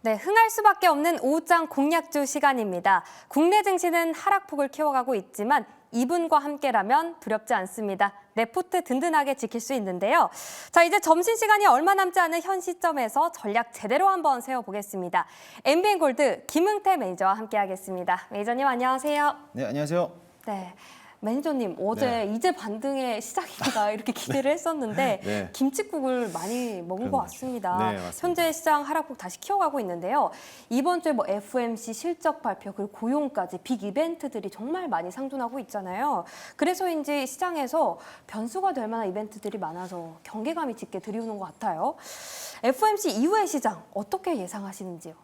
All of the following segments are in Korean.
네, 흥할 수밖에 없는 오후장 공략주 시간입니다. 국내 증시는 하락폭을 키워가고 있지만 이분과 함께라면 두렵지 않습니다. 레포트 든든하게 지킬 수 있는데요. 자, 이제 점심시간이 얼마 남지 않은 현 시점에서 전략 제대로 한번 세워보겠습니다. MBN골드 김흥태 매니저와 함께하겠습니다. 매니저님 안녕하세요. 네, 안녕하세요. 네. 매니저님, 어제 이제 반등의 시작인가 이렇게 기대를 했었는데 네. 김칫국을 많이 먹은 것 같습니다. 네, 맞습니다. 현재 시장 하락폭 다시 키워가고 있는데요. 이번 주에 뭐 FOMC 실적 발표 그리고 고용까지 빅 이벤트들이 정말 많이 상존하고 있잖아요. 그래서인지 시장에서 변수가 될 만한 이벤트들이 많아서 경계감이 짙게 들이오는 것 같아요. FOMC 이후의 시장 어떻게 예상하시는지요?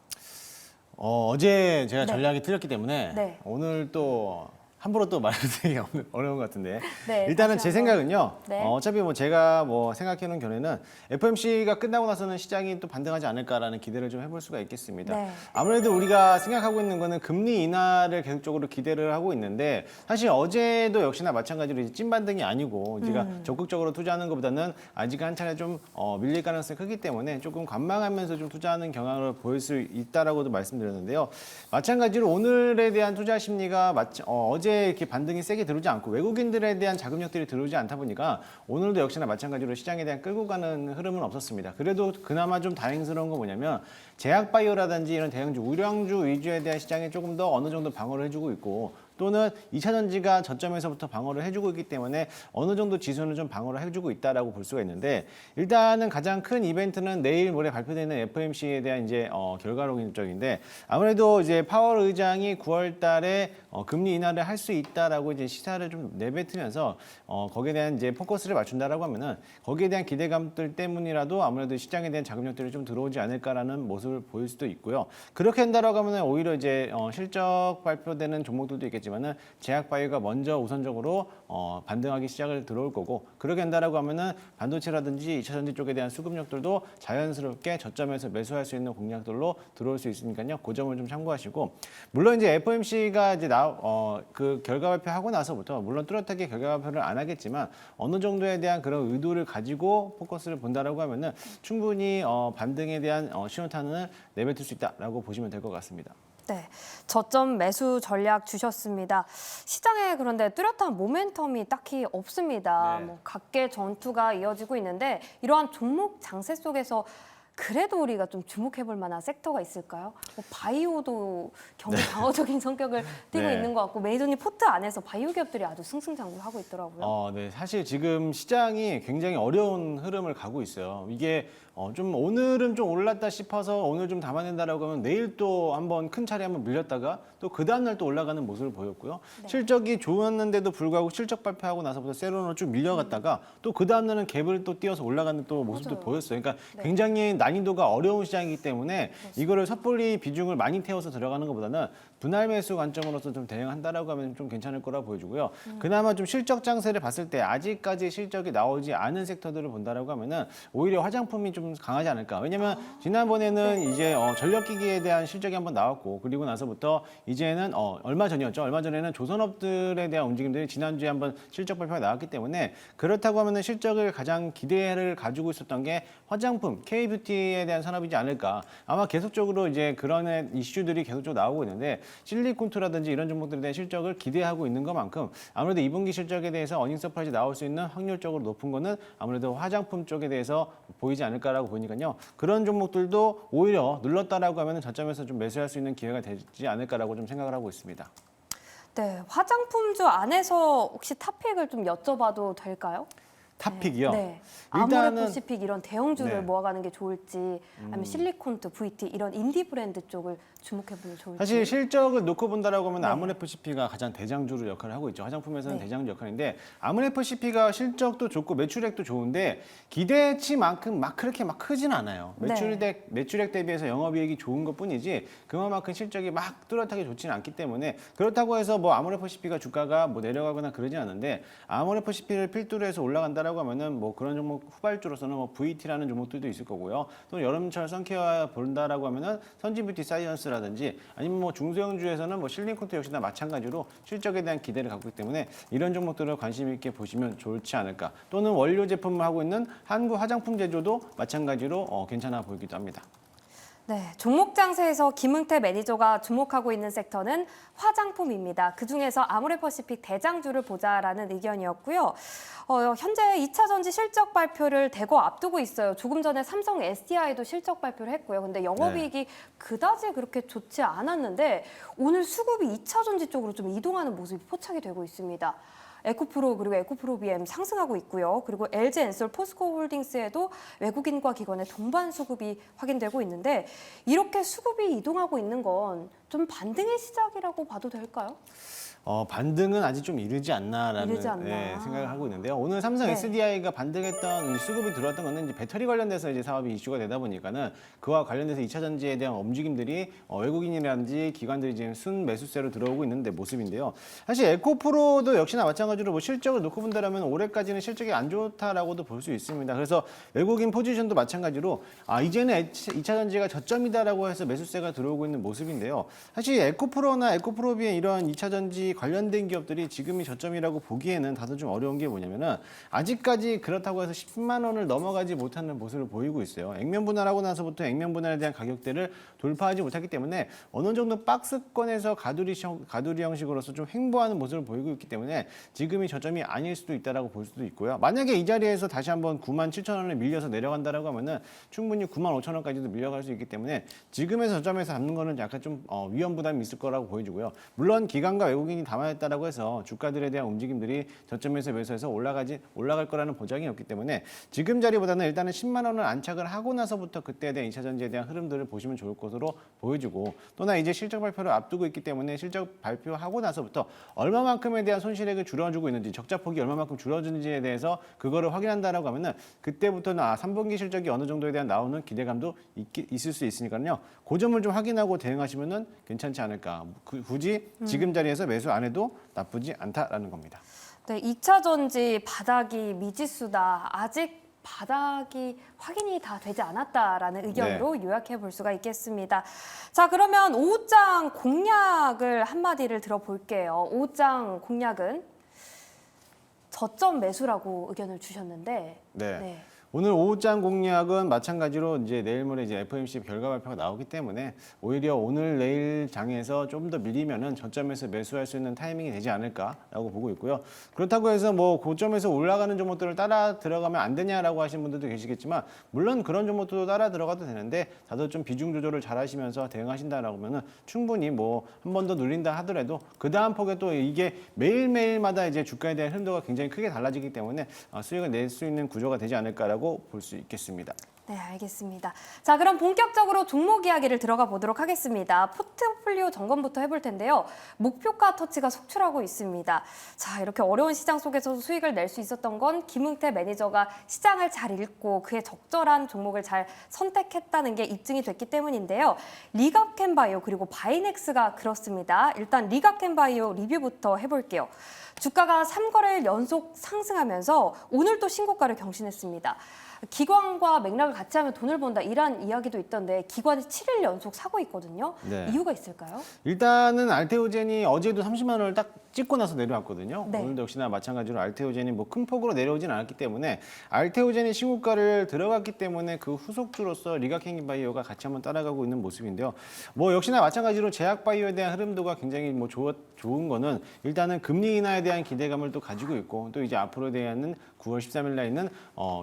어제 제가 네. 전략이 틀렸기 때문에 네. 오늘 또 함부로 또 말해드리기가 어려운 것 같은데 네, 일단은 다시 제 한번. 생각은요. 네. 어차피 뭐 제가 뭐 생각해놓은 견해는 FOMC가 끝나고 나서는 시장이 또 반등하지 않을까라는 기대를 좀 해볼 수가 있겠습니다. 네. 아무래도 우리가 생각하고 있는 거는 금리 인하를 계속적으로 기대를 하고 있는데 사실 어제도 역시나 마찬가지로 이제 찐 반등이 아니고 우리가 적극적으로 투자하는 것보다는 아직 한 차례 좀 밀릴 가능성이 크기 때문에 조금 관망하면서 좀 투자하는 경향을 보일 수 있다라고도 말씀드렸는데요. 마찬가지로 오늘에 대한 투자 심리가 어제 이렇게 반등이 세게 들어오지 않고 외국인들에 대한 자금력들이 들어오지 않다 보니까 오늘도 역시나 마찬가지로 시장에 대한 끌고 가는 흐름은 없었습니다. 그래도 그나마 좀 다행스러운 건 뭐냐면 제약바이오라든지 이런 대형주, 우량주 위주에 대한 시장이 조금 더 어느 정도 방어를 해주고 있고 또는 2차 전지가 저점에서부터 방어를 해주고 있기 때문에 어느 정도 지수는 좀 방어를 해주고 있다라고 볼 수가 있는데 일단은 가장 큰 이벤트는 내일 모레 발표되는 FOMC에 대한 이제 결과론적인데 아무래도 이제 파월 의장이 9월달에 금리 인하를 할 수 있다라고 이제 시사를 좀 내뱉으면서 거기에 대한 이제 포커스를 맞춘다라고 하면은 거기에 대한 기대감들 때문이라도 아무래도 시장에 대한 자금력들이 좀 들어오지 않을까라는 모습을 보일 수도 있고요. 그렇게 한다라고 하면은 오히려 이제 실적 발표되는 종목들도 있겠지만은 제약바이오가 먼저 우선적으로 반등하기 시작을 들어올 거고 그렇게 한다라고 하면은 반도체라든지 2차 전지 쪽에 대한 수급력들도 자연스럽게 저점에서 매수할 수 있는 공략들로 들어올 수 있으니까요. 그 점을 좀 참고하시고 물론 이제 FOMC가 이제 그 결과 발표하고 나서부터 물론 뚜렷하게 결과 발표를 안 하겠지만 어느 정도에 대한 그런 의도를 가지고 포커스를 본다라고 하면은 충분히 반등에 대한 신호탄을 내뱉을 수 있다라고 보시면 될 것 같습니다. 네, 저점 매수 전략 주셨습니다. 시장에 그런데 뚜렷한 모멘텀이 딱히 없습니다. 네. 뭐 각계 전투가 이어지고 있는데 이러한 종목 장세 속에서 그래도 우리가 좀 주목해볼 만한 섹터가 있을까요? 뭐 바이오도 경기 방어적인 성격을 띠고 네. 있는 것 같고 메이저님 포트 안에서 바이오 기업들이 아주 승승장구하고 있더라고요. 네, 사실 지금 시장이 굉장히 어려운 흐름을 가고 있어요. 이게 좀 오늘은 좀 올랐다 싶어서 오늘 좀 담아낸다라고 하면 내일 또 한번 큰 차례 한번 밀렸다가 또 그 다음날 또 올라가는 모습을 보였고요. 네. 실적이 좋았는데도 불구하고 실적 발표하고 나서부터 세로로 쭉 밀려갔다가 또 그 다음날은 갭을 또 띄어서 올라가는 또 모습도 맞아요. 보였어요. 그러니까 네. 굉장히 난이도가 어려운 시장이기 때문에 이거를 섣불리 비중을 많이 태워서 들어가는 것보다는 분할 매수 관점으로서 좀 대응한다라고 하면 좀 괜찮을 거라 보여지고요. 그나마 좀 실적 장세를 봤을 때 아직까지 실적이 나오지 않은 섹터들을 본다라고 하면은 오히려 화장품이 좀 강하지 않을까. 왜냐면 지난번에는 이제 전력기기에 대한 실적이 한번 나왔고 그리고 나서부터 이제는 얼마 전이었죠. 얼마 전에는 조선업들에 대한 움직임들이 지난주에 한번 실적 발표가 나왔기 때문에 그렇다고 하면은 실적을 가장 기대를 가지고 있었던 게 화장품, K뷰티에 대한 산업이지 않을까. 아마 계속적으로 이제 그런 이슈들이 계속적으로 나오고 있는데 실리콘투라든지 이런 종목들에 대한 실적을 기대하고 있는 것만큼 아무래도 2분기 실적에 대해서 어닝 서프라이즈 나올 수 있는 확률적으로 높은 거는 아무래도 화장품 쪽에 대해서 보이지 않을까라고 보니까요. 그런 종목들도 오히려 눌렀다라고 하면 저점에서 좀 매수할 수 있는 기회가 되지 않을까라고 좀 생각을 하고 있습니다. 네, 화장품주 안에서 혹시 탑픽을 좀 여쭤봐도 될까요? 탑픽이요. 네. 일단은 아모레퍼시픽 이런 대형주를 네. 모아가는 게 좋을지 아니면 실리콘트, VT 이런 인디 브랜드 쪽을 주목해보면 좋을지. 사실 실적을 놓고 본다라고 하면 네. 아모레퍼시피가 가장 대장주로 역할을 하고 있죠. 화장품에서는 네. 대장주 역할인데 아모레퍼시피가 실적도 좋고 매출액도 좋은데 기대치만큼 막 그렇게 막 크진 않아요. 네. 매출액 대비해서 영업이익이 좋은 것뿐이지 그만큼 실적이 막 뚜렷하게 좋지는 않기 때문에 그렇다고 해서 뭐 아모레퍼시피가 주가가 뭐 내려가거나 그러지 않은데 아모레퍼시피를 필두로 해서 올라간다라고 하면은 뭐 그런 종목 후발주로서는 뭐 VT라는 종목들도 있을 거고요. 또 여름철 선케어 본다라고 하면은 선진뷰티 사이언스라든지 아니면 뭐 중소형주에서는 뭐 실링콘트 역시나 마찬가지로 실적에 대한 기대를 갖고 있기 때문에 이런 종목들을 관심 있게 보시면 좋지 않을까. 또는 원료 제품을 하고 있는 한국 화장품 제조도 마찬가지로 괜찮아 보이기도 합니다. 네, 종목 장세에서 김응태 매니저가 주목하고 있는 섹터는 화장품입니다. 그중에서 아모레퍼시픽 대장주를 보자라는 의견이었고요. 현재 2차 전지 실적 발표를 대거 앞두고 있어요. 조금 전에 삼성 SDI도 실적 발표를 했고요. 근데 영업이익이 그다지 그렇게 좋지 않았는데 오늘 수급이 2차 전지 쪽으로 좀 이동하는 모습이 포착이 되고 있습니다. 에코프로 그리고 에코프로비엠 상승하고 있고요. 그리고 LG엔솔, 포스코홀딩스에도 외국인과 기관의 동반 수급이 확인되고 있는데 이렇게 수급이 이동하고 있는 건 좀 반등의 시작이라고 봐도 될까요? 반등은 아직 좀 이르지 않나라는 이르지 않나. 생각을 하고 있는데요. 오늘 삼성 네. SDI가 반등했던 수급이 들어왔던 거는 이제 배터리 관련돼서 이제 사업이 이슈가 되다 보니까는 그와 관련돼서 2차 전지에 대한 움직임들이 외국인이라든지 기관들이 지금 순 매수세로 들어오고 있는데 모습인데요. 사실 에코프로도 역시나 마찬가지로 뭐 실적을 놓고 본다라면 올해까지는 실적이 안 좋다라고도 볼 수 있습니다. 그래서 외국인 포지션도 마찬가지로 이제는 2차 전지가 저점이다라고 해서 매수세가 들어오고 있는 모습인데요. 사실 에코프로나 에코프로비의 이런 2차 전지 관련된 기업들이 지금이 저점이라고 보기에는 다소 좀 어려운 게 뭐냐면은 아직까지 그렇다고 해서 10만 원을 넘어가지 못하는 모습을 보이고 있어요. 액면 분할하고 나서부터 액면 분할에 대한 가격대를 돌파하지 못했기 때문에 어느 정도 박스권에서 가두리 형식으로서 좀 횡보하는 모습을 보이고 있기 때문에 지금이 저점이 아닐 수도 있다라고 볼 수도 있고요. 만약에 이 자리에서 다시 한번 9만 7천 원을 밀려서 내려간다라고 하면은 충분히 9만 5천 원까지도 밀려갈 수 있기 때문에 지금의 저점에서 잡는 거는 약간 좀 위험 부담이 있을 거라고 보여지고요. 물론 기관과 외국인이 담아냈다라고 해서 주가들에 대한 움직임들이 저점에서 매수해서 올라갈 거라는 보장이 없기 때문에 지금 자리보다는 일단은 10만 원을 안착을 하고 나서부터 그때에 대한 2차 전지에 대한 흐름들을 보시면 좋을 것으로 보여지고 또나 이제 실적 발표를 앞두고 있기 때문에 실적 발표하고 나서부터 얼마만큼에 대한 손실액을 줄여주고 있는지 적자폭이 얼마만큼 줄어드는지에 대해서 그거를 확인한다라고 하면은 그때부터는 3분기 실적이 어느 정도에 대한 나오는 기대감도 있을 수 있으니까요. 그 점을 좀 확인하고 대응하시면은 괜찮지 않을까. 굳이 지금 자리에서 매수 안 해도 나쁘지 않다라는 겁니다. 네, 2차 전지 바닥이 미지수다. 아직 바닥이 확인이 다 되지 않았다라는 의견으로 요약해 볼 수가 있겠습니다. 자, 그러면 오후장 공략을 한마디를 들어볼게요. 오후장 공략은 저점 매수라고 의견을 주셨는데 네. 오늘 오후장 공략은 마찬가지로 이제 내일 모레 이제 FOMC 결과 발표가 나오기 때문에 오히려 오늘 내일 장에서 좀 더 밀리면은 저점에서 매수할 수 있는 타이밍이 되지 않을까라고 보고 있고요. 그렇다고 해서 뭐 고점에서 올라가는 종목들을 따라 들어가면 안 되냐라고 하시는 분들도 계시겠지만 물론 그런 종목들도 따라 들어가도 되는데 다들 좀 비중 조절을 잘 하시면서 대응하신다라고 하면은 충분히 뭐 한 번 더 눌린다 하더라도 그 다음 폭에 또 이게 매일매일마다 이제 주가에 대한 흐름도가 굉장히 크게 달라지기 때문에 수익을 낼 수 있는 구조가 되지 않을까라고 볼 수 있겠습니다. 네, 알겠습니다. 자, 그럼 본격적으로 종목 이야기를 들어가 보도록 하겠습니다. 포트폴리오 점검부터 해볼 텐데요. 목표가 터치가 속출하고 있습니다. 자, 이렇게 어려운 시장 속에서도 수익을 낼 수 있었던 건 김응태 매니저가 시장을 잘 읽고 그에 적절한 종목을 잘 선택했다는 게 입증이 됐기 때문인데요. 리가켄바이오 그리고 바이넥스가 그렇습니다. 일단 리가켄바이오 리뷰부터 해볼게요. 주가가 3거래일 연속 상승하면서 오늘 또 신고가를 경신했습니다. 기관과 맥락을 같이 하면 돈을 번다 이란 이야기도 있던데 기관이 7일 연속 사고 있거든요. 네. 이유가 있을까요? 일단은 알테오젠이 어제도 30만 원을 딱 찍고 나서 내려왔거든요. 네. 오늘도 역시나 마찬가지로 알테오젠이 뭐 큰 폭으로 내려오진 않았기 때문에 알테오젠이 신고가를 들어갔기 때문에 그 후속주로서 리가켄바이오가 같이 한번 따라가고 있는 모습인데요. 뭐 역시나 마찬가지로 제약바이오에 대한 흐름도가 굉장히 뭐 좋은 거는 일단은 금리 인하에 대한 기대감을 또 가지고 있고 또 이제 앞으로 대한 9월 13일 날 있는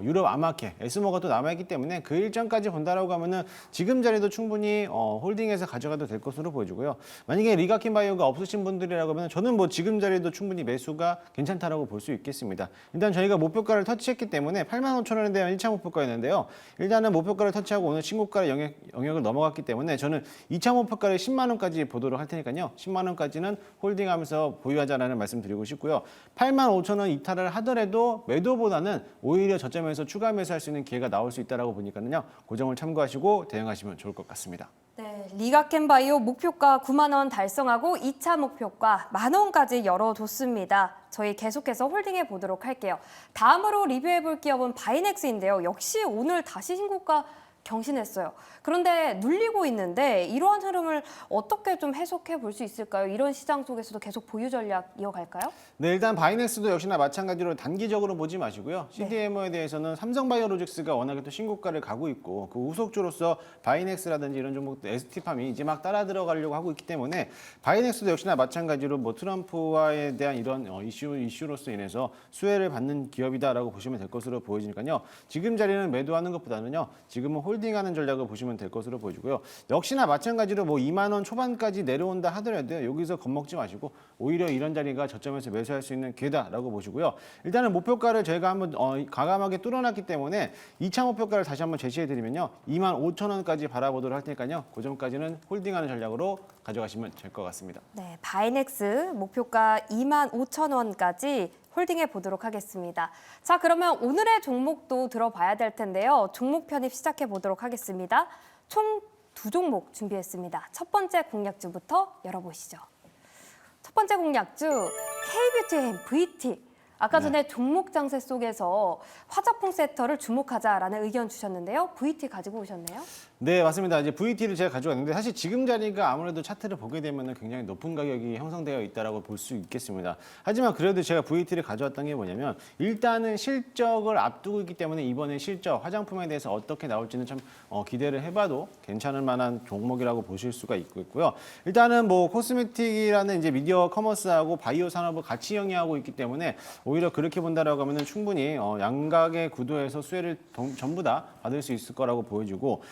유럽 아마케 에스모가 또 남아있기 때문에 그 일정까지 본다라고 하면은 지금 자리도 충분히 홀딩해서 가져가도 될 것으로 보여지고요. 만약에 리가켄바이오가 없으신 분들이라고 하면 저는 뭐 지금 자리도 충분히 매수가 괜찮다라고 볼 수 있겠습니다. 일단 저희가 목표가를 터치했기 때문에 85,000원에 대한 1차 목표가였는데요. 일단은 목표가를 터치하고 오늘 신고가 영역을 넘어갔기 때문에 저는 2차 목표가를 10만 원까지 보도록 할 테니까요. 10만 원까지는 홀딩하면서 보유하자라는 말씀 드리고 싶고요. 85,000원 이탈을 하더라도 매도보다는 오히려 저점에서 추가 매수할 수 있는 기회가 나올 수 있다라고 보니까는요. 그 점을 참고하시고 대응하시면 좋을 것 같습니다. 네, 리가켄바이오 목표가 9만 원 달성하고 2차 목표가 10,000원까지 열어뒀습니다. 저희 계속해서 홀딩해 보도록 할게요. 다음으로 리뷰해 볼 기업은 바이넥스인데요. 역시 오늘 다시 신고가 경신했어요. 그런데 눌리고 있는데 이러한 흐름을 어떻게 좀 해석해 볼 수 있을까요? 이런 시장 속에서도 계속 보유 전략 이어갈까요? 네, 일단 바이낸스도 역시나 마찬가지로 단기적으로 보지 마시고요. CDMO에 대해서는 삼성바이오로직스가 워낙에 또 신고가를 가고 있고 그 후속주로서 바이넥스라든지 이런 종목들 ST팜이 이제 막 따라 들어가려고 하고 있기 때문에 바이넥스도 역시나 마찬가지로 뭐 트럼프와에 대한 이런 이슈로서 인해서 수혜를 받는 기업이다라고 보시면 될 것으로 보여지니까요. 지금 자리는 매도하는 것보다는요. 지금은 홀딩하는 전략을 보시면 될 것으로 보여지고요. 역시나 마찬가지로 뭐 2만 원 초반까지 내려온다 하더라도 여기서 겁먹지 마시고 오히려 이런 자리가 저점에서 매수할 수 있는 기회다라고 보시고요. 일단은 목표가를 저희가 한번 과감하게 뚫어놨기 때문에 2차 목표가를 다시 한번 제시해드리면요. 2만 5천 원까지 바라보도록 할 테니까요. 그 점까지는 홀딩하는 전략으로 가져가시면 될 것 같습니다. 네, 바이넥스 목표가 2만 5천 원까지 홀딩해 보도록 하겠습니다. 자, 그러면 오늘의 종목도 들어봐야 될 텐데요. 종목 편입 시작해 보도록 하겠습니다. 총 2종목 준비했습니다. 첫 번째 공략주부터 열어보시죠. 첫 번째 공략주 K뷰티 VT. 아까 전에 종목 장세 속에서 화장품 섹터를 주목하자라는 의견 주셨는데요. VT 가지고 오셨네요. 네, 맞습니다. 이제 VT를 제가 가져왔는데 사실 지금 자리가 아무래도 차트를 보게 되면 굉장히 높은 가격이 형성되어 있다고 볼 수 있겠습니다. 하지만 그래도 제가 VT를 가져왔던 게 뭐냐면 일단은 실적을 앞두고 있기 때문에 이번에 실적, 화장품에 대해서 어떻게 나올지는 참 기대를 해봐도 괜찮을 만한 종목이라고 보실 수가 있고요. 일단은 뭐 코스메틱이라는 이제 미디어 커머스하고 바이오 산업을 같이 영위하고 있기 때문에 오히려 그렇게 본다라고 하면은 충분히 양각의 구도에서 수혜를 전부 다 받을 수 있을 거라고 보여지고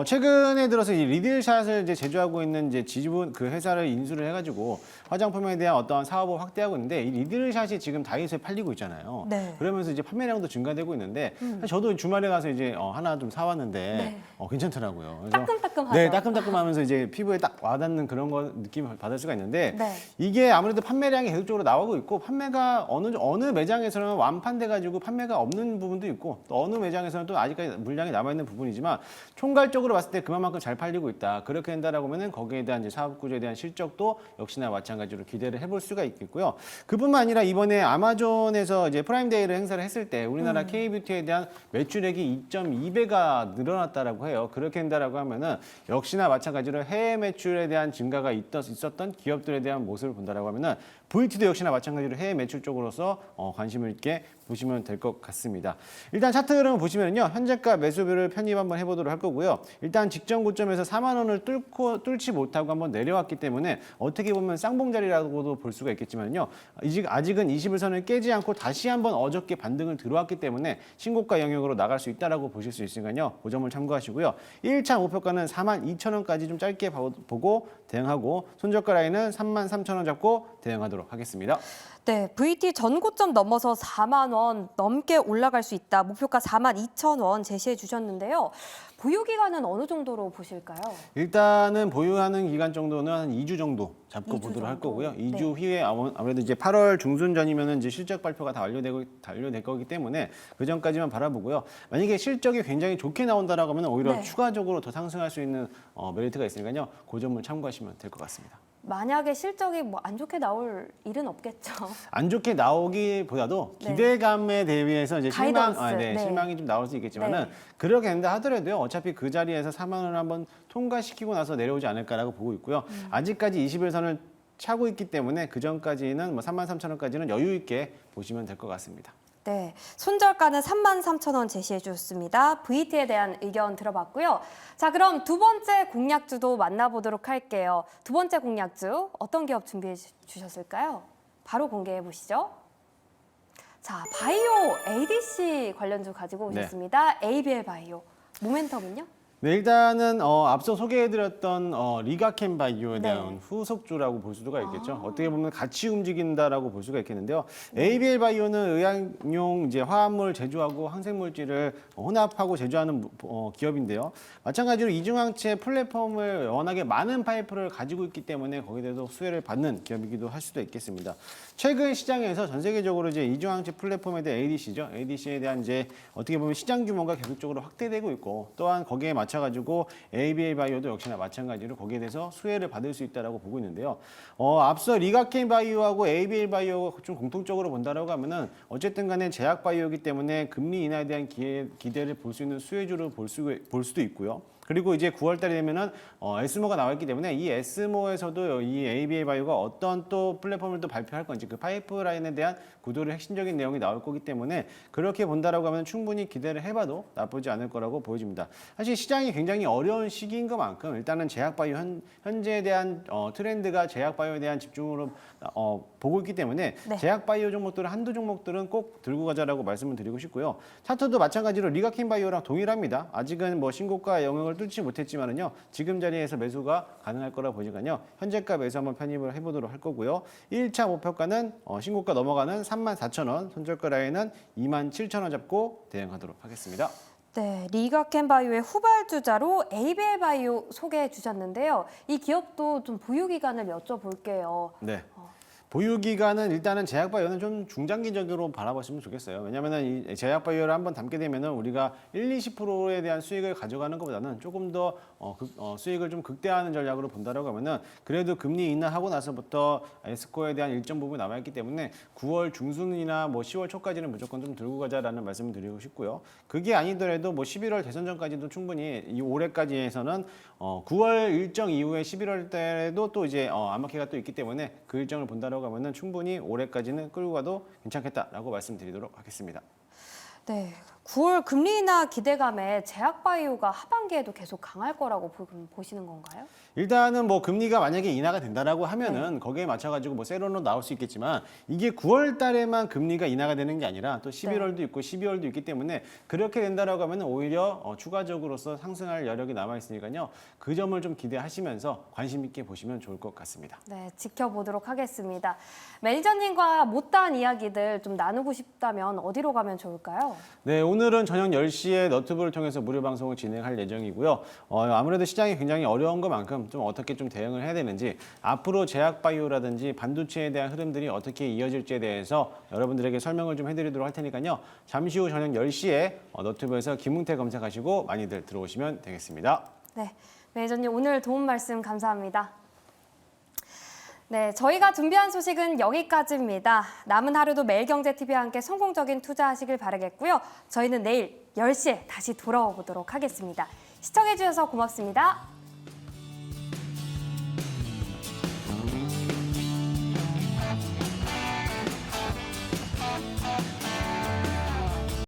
최근에 들어서 이 리들샷을 이제 제조하고 있는 이제 지분 그 회사를 인수를 해가지고 화장품에 대한 어떠한 사업을 확대하고 있는데 이 리들샷이 지금 다이소에 팔리고 있잖아요. 네. 그러면서 이제 판매량도 증가되고 있는데 저도 주말에 가서 이제 하나 좀 사왔는데 네. 괜찮더라고요. 그래서 따끔따끔하죠. 네, 따끔따끔하면서 이제 피부에 딱 와닿는 그런 거 느낌을 받을 수가 있는데 네. 이게 아무래도 판매량이 계속적으로 나오고 있고 판매가 어느 매장에서는 완판돼 가지고 판매가 없는 부분도 있고 또 어느 매장에서는 또 아직까지 물량이 남아 있는 부분이지만 총괄적으로 봤을 때 그만큼 잘 팔리고 있다. 그렇게 된다라고 하면은 거기에 대한 이제 사업 구조에 대한 실적도 역시나 마찬가지로 기대를 해볼 수가 있겠고요. 그뿐만 아니라 이번에 아마존에서 이제 프라임데이를 행사를 했을 때 우리나라 K뷰티에 대한 매출액이 2.2배가 늘어났다라고 해요. 그렇게 된다라고 하면은 역시나 마찬가지로 해외 매출에 대한 증가가 있었던 기업들에 대한 모습을 본다라고 하면은 VT도 역시나 마찬가지로 해외 매출 쪽으로서 관심을 있게 보시면 될 것 같습니다. 일단 차트 흐름을 보시면요. 현재가 매수비를 편입 한번 해보도록 할 거고요. 일단 직전 고점에서 4만 원을 뚫지 못하고 한번 내려왔기 때문에 어떻게 보면 쌍봉자리라고도 볼 수가 있겠지만요. 아직은 21선을 깨지 않고 다시 한번 어저께 반등을 들어왔기 때문에 신고가 영역으로 나갈 수 있다라고 보실 수 있으니까요. 그 점을 참고하시고요. 1차 목표가는 4만 2천 원까지 좀 짧게 보고 대응하고 손절가 라인은 3만 3천 원 잡고 대응하도록 하겠습니다. 네, VT 전고점 넘어서 4만 원 넘게 올라갈 수 있다. 목표가 4만 2천 원 제시해 주셨는데요. 보유 기간은 어느 정도로 보실까요? 일단은 보유하는 기간 정도는 한 2주 정도 잡고 2주 보도록 할 정도. 거고요. 2주 네. 후에 아무래도 이제 8월 중순 전이면은 이제 실적 발표가 다 완료될 거기 때문에 그 전까지만 바라보고요. 만약에 실적이 굉장히 좋게 나온다라고 하면 오히려 네. 추가적으로 더 상승할 수 있는 메리트가 있으니까요. 그 점을 참고하시면 될 것 같습니다. 만약에 실적이 뭐 안 좋게 나올 일은 없겠죠. 안 좋게 나오기보다도 네. 기대감에 대비해서 이제 가이던스. 네. 실망이 좀 나올 수 있겠지만은 네. 그렇게 된다 하더라도요. 어차피 그 자리에서 4만 원을 한번 통과시키고 나서 내려오지 않을까라고 보고 있고요. 아직까지 21선을 차고 있기 때문에 그 전까지는 뭐 3만 3천 원까지는 여유 있게 보시면 될 것 같습니다. 네, 손절가는 3만 3천 원 제시해 주셨습니다. VT에 대한 의견 들어봤고요. 자, 그럼 두 번째 공략주도 만나보도록 할게요. 두 번째 공략주 어떤 기업 준비해 주셨을까요? 바로 공개해 보시죠. 자, 바이오 ADC 관련주 가지고 네. 오셨습니다. ABL 바이오. 모멘텀은요? 네, 일단은 앞서 소개해드렸던 리가켄 바이오에 네. 대한 후속주라고 볼 수가 있겠죠. 어떻게 보면 같이 움직인다라고 볼 수가 있겠는데요. ABL 바이오는 의약용 이제 화합물 제조하고 항생물질을 혼합하고 제조하는 기업인데요. 마찬가지로 이중항체 플랫폼을 워낙에 많은 파이프를 가지고 있기 때문에 거기에 대해서 수혜를 받는 기업이기도 할 수도 있겠습니다. 최근 시장에서 전 세계적으로 이제 이중항체 플랫폼에 대한 ADC죠. ADC에 대한 이제 어떻게 보면 시장 규모가 계속적으로 확대되고 있고 또한 거기에 맞춰가지고 ABA 바이오도 역시나 마찬가지로 거기에 대해서 수혜를 받을 수 있다라고 보고 있는데요. 앞서 리가켄 바이오하고 ABA 바이오가 좀 공통적으로 본다라고 하면은 어쨌든 간에 제약 바이오이기 때문에 금리 인하에 대한 기대를 볼 수 있는 수혜주를 볼 수도 있고요. 그리고 이제 9월 달이 되면은 에스모가 나왔기 때문에 이 에스모에서도 이 ABA 바이오가 어떤 또 플랫폼을 또 발표할 건지 그 파이프라인에 대한 구도의 핵심적인 내용이 나올 거기 때문에 그렇게 본다라고 하면 충분히 기대를 해봐도 나쁘지 않을 거라고 보여집니다. 사실 시장이 굉장히 어려운 시기인 것만큼 일단은 제약 바이오 현재에 대한 트렌드가 제약 바이오에 대한 집중으로 보고 있기 때문에 네. 제약 바이오 종목들은 한두 종목들은 꼭 들고 가자라고 말씀을 드리고 싶고요. 차트도 마찬가지로 리가켄 바이오랑 동일합니다. 아직은 뭐 신고가 영역을 뚫지 못했지만은요. 지금 자리에서 매수가 가능할 거라 보니까요. 현재가 매수 한번 편입을 해보도록 할 거고요. 1차 목표가는 신고가 넘어가는 34,000원, 손절가 라인은 27,000원 잡고 대응하도록 하겠습니다. 네, 리가켄 바이오의 후발주자로 ABA 바이오 소개해 주셨는데요. 이 기업도 좀 보유 기간을 여쭤볼게요. 네. 보유 기간은 일단은 제약 바이오는 좀 중장기적으로 바라보시면 좋겠어요. 왜냐하면 이 제약 바이오를 한번 담게 되면은 우리가 20%에 대한 수익을 가져가는 것보다는 조금 더 수익을 좀 극대화하는 전략으로 본다라고 하면은 그래도 금리 인하하고 나서부터 에스코에 대한 일정 부분이 남아있기 때문에 9월 중순이나 뭐 10월 초까지는 무조건 좀 들고 가자라는 말씀을 드리고 싶고요. 그게 아니더라도 뭐 11월 대선 전까지도 충분히 이 올해까지에서는 9월 일정 이후에 11월 달에도 또 이제 암호기가 또 있기 때문에 그 일정을 본다라고 하면은 충분히 올해까지는 끌고 가도 괜찮겠다라고 말씀드리도록 하겠습니다. 네, 9월 금리 인하 기대감에 제약 바이오가 하반기에도 계속 강할 거라고 보시는 건가요? 일단은 뭐 금리가 만약에 인하가 된다라고 하면은 거기에 맞춰가지고 뭐 세로로 나올 수 있겠지만 이게 9월 달에만 금리가 인하가 되는 게 아니라 또 11월도 있고 12월도 있기 때문에 그렇게 된다라고 하면은 오히려 추가적으로서 상승할 여력이 남아 있으니까요. 그 점을 좀 기대하시면서 관심 있게 보시면 좋을 것 같습니다. 네, 지켜보도록 하겠습니다. 매니저님과 못다한 이야기들 좀 나누고 싶다면 어디로 가면 좋을까요? 네, 오늘은 저녁 10시에 너튜브를 통해서 무료 방송을 진행할 예정이고요. 아무래도 시장이 굉장히 어려운 것만큼 좀 어떻게 좀 대응을 해야 되는지 앞으로 제약 바이오라든지 반도체에 대한 흐름들이 어떻게 이어질지에 대해서 여러분들에게 설명을 좀 해드리도록 할 테니까요. 잠시 후 저녁 10시에 너튜브에서 김웅태 검색하시고 많이들 들어오시면 되겠습니다. 네, 매니저님 오늘 도움 말씀 감사합니다. 네, 저희가 준비한 소식은 여기까지입니다. 남은 하루도 매일경제TV와 함께 성공적인 투자하시길 바라겠고요. 저희는 내일 10시에 다시 돌아오도록 하겠습니다. 시청해주셔서 고맙습니다.